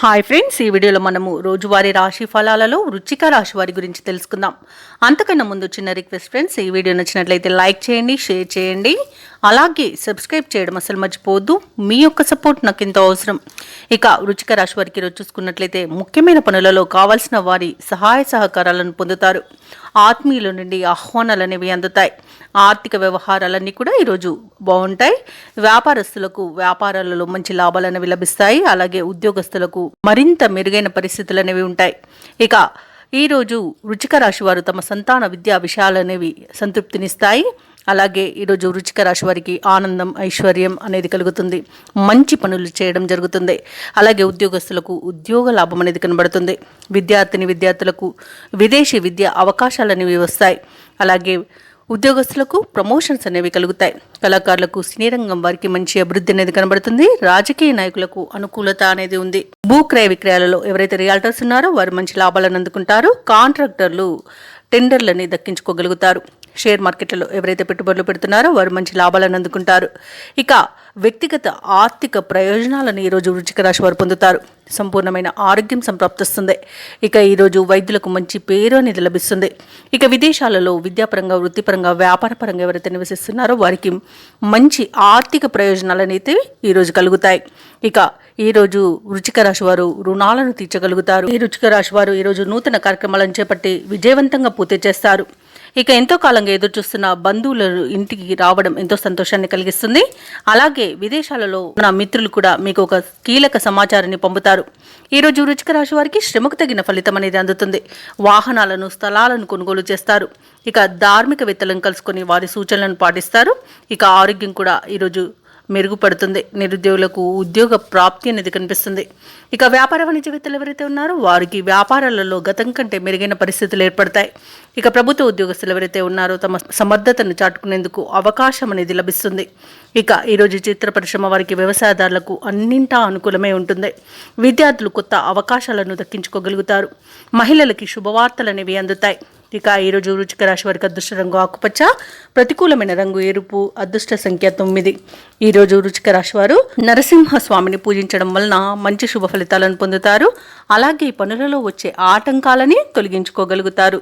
Hi friends, ఈ వీడియోలో మనము రోజువారీ రాశి ఫలాలలో వృశ్చిక రాశి వారి గురించి తెలుసుకుందాం. అంతకన్నా ముందు చిన్న రిక్వెస్ట్ ఫ్రెండ్స్, ఈ వీడియో నచ్చినట్లయితే లైక్ చేయండి, షేర్ చేయండి, అలాగే సబ్స్క్రైబ్ చేయడం అసలు మర్చిపోవద్దు. మీ యొక్క సపోర్ట్ నాకు ఎంతో అవసరం. ఇక వృశ్చిక రాశి వారికి ఈరోజు చూసుకున్నట్లయితే ముఖ్యమైన పనులలో కావాల్సిన వారి సహాయ సహకారాలను పొందుతారు. ఆత్మీయుల నుండి ఆహ్వానాలు అనేవి అందుతాయి. ఆర్థిక వ్యవహారాలన్నీ కూడా ఈరోజు బాగుంటాయి. వ్యాపారస్తులకు వ్యాపారాలలో మంచి లాభాలు అనేవి లభిస్తాయి. అలాగే ఉద్యోగస్తులకు మరింత మెరుగైన పరిస్థితులు అనేవి ఉంటాయి. ఇక ఈరోజు వృశ్చిక రాశి వారు తమ సంతాన విద్యా విషయాలు అనేవి సంతృప్తినిస్తాయి. అలాగే ఈరోజు వృశ్చిక రాశి వారికి ఆనందం, ఐశ్వర్యం అనేది కలుగుతుంది. మంచి పనులు చేయడం జరుగుతుంది. అలాగే ఉద్యోగస్తులకు ఉద్యోగ లాభం అనేది కనబడుతుంది. విద్యార్థులకు విదేశీ విద్య అవకాశాలు అనేవి వస్తాయి. అలాగే ఉద్యోగస్తులకు ప్రమోషన్స్ అనేవి కలుగుతాయి. కళాకారులకు సినీ రంగం వారికి మంచి అభివృద్ధి అనేది కనబడుతుంది. రాజకీయ నాయకులకు అనుకూలత అనేది ఉంది. భూక్రయ విక్రయాలలో ఎవరైతే రియాల్టర్స్ ఉన్నారో వారు మంచి లాభాలను అందుకుంటారు. కాంట్రాక్టర్లు టెండర్లని దక్కించుకోగలుగుతారు. షేర్ మార్కెట్లలో ఎవరైతే పెట్టుబడులు పెడుతున్నారో వారు మంచి లాభాలను అందుకుంటారు. ఇక వ్యక్తిగత ఆర్థిక ప్రయోజనాలను ఈరోజు వృశ్చిక రాశి వారు పొందుతారు. సంపూర్ణమైన ఆరోగ్యం సంప్రాప్తిస్తుంది. ఇక ఈరోజు వైద్యులకు మంచి పేరు అనేది లభిస్తుంది. ఇక విదేశాలలో విద్యాపరంగా, వృత్తిపరంగా, వ్యాపారపరంగా ఎవరైతే నివసిస్తున్నారో వారికి మంచి ఆర్థిక ప్రయోజనాలు అనేది ఈరోజు కలుగుతాయి. ఇక ఈరోజు వృశ్చిక రాశి వారు రుణాలను తీర్చగలుగుతారు. ఈ వృశ్చిక రాశి వారు ఈరోజు నూతన కార్యక్రమాలను చేపట్టి విజయవంతంగా పూర్తి చేస్తారు. ఇక ఎంతో కాలంగా ఎదురు చూస్తున్న బంధువుల ఇంటికి రావడం ఎంతో సంతోషాన్ని కలిగిస్తుంది. అలాగే విదేశాలలో ఉన్న మిత్రులు కూడా మీకు ఒక కీలక సమాచారాన్ని పంపుతారు. ఈరోజు వృశ్చిక రాశి వారికి శ్రమకు తగిన ఫలితం అనేది అందుతుంది. వాహనాలను, స్థలాలను కొనుగోలు చేస్తారు. ఇక ధార్మికవేత్తలను కలుసుకొని వారి సూచనలను పాటిస్తారు. ఇక ఆరోగ్యం కూడా ఈరోజు మెరుగుపడుతుంది. నిరుద్యోగులకు ఉద్యోగ ప్రాప్తి అనేది కనిపిస్తుంది. ఇక వ్యాపార వాణిజ్యవేత్తలు ఎవరైతే ఉన్నారో వారికి వ్యాపారాలలో గతం కంటే మెరుగైన పరిస్థితులు ఏర్పడతాయి. ఇక ప్రభుత్వ ఉద్యోగస్తులు ఎవరైతే ఉన్నారో తమ సమర్థతను చాటుకునేందుకు అవకాశం అనేది లభిస్తుంది. ఇక ఈరోజు చిత్ర పరిశ్రమ వారికి, వ్యవసాయదారులకు అన్నింటా అనుకూలమే ఉంటుంది. విద్యార్థులు కొత్త అవకాశాలను దక్కించుకోగలుగుతారు. మహిళలకి శుభవార్తలు అనేవి అందుతాయి. ఇక ఈరోజు వృశ్చిక రాశి వారికి అదృష్ట రంగు ఆకుపచ్చ, ప్రతికూలమైన రంగు ఎరుపు, అదృష్ట సంఖ్య 9. ఈరోజు వృశ్చిక రాశి వారు నరసింహస్వామిని పూజించడం వలన మంచి శుభ ఫలితాలను పొందుతారు. అలాగే పనులలో వచ్చే ఆటంకాలని తొలగించుకోగలుగుతారు.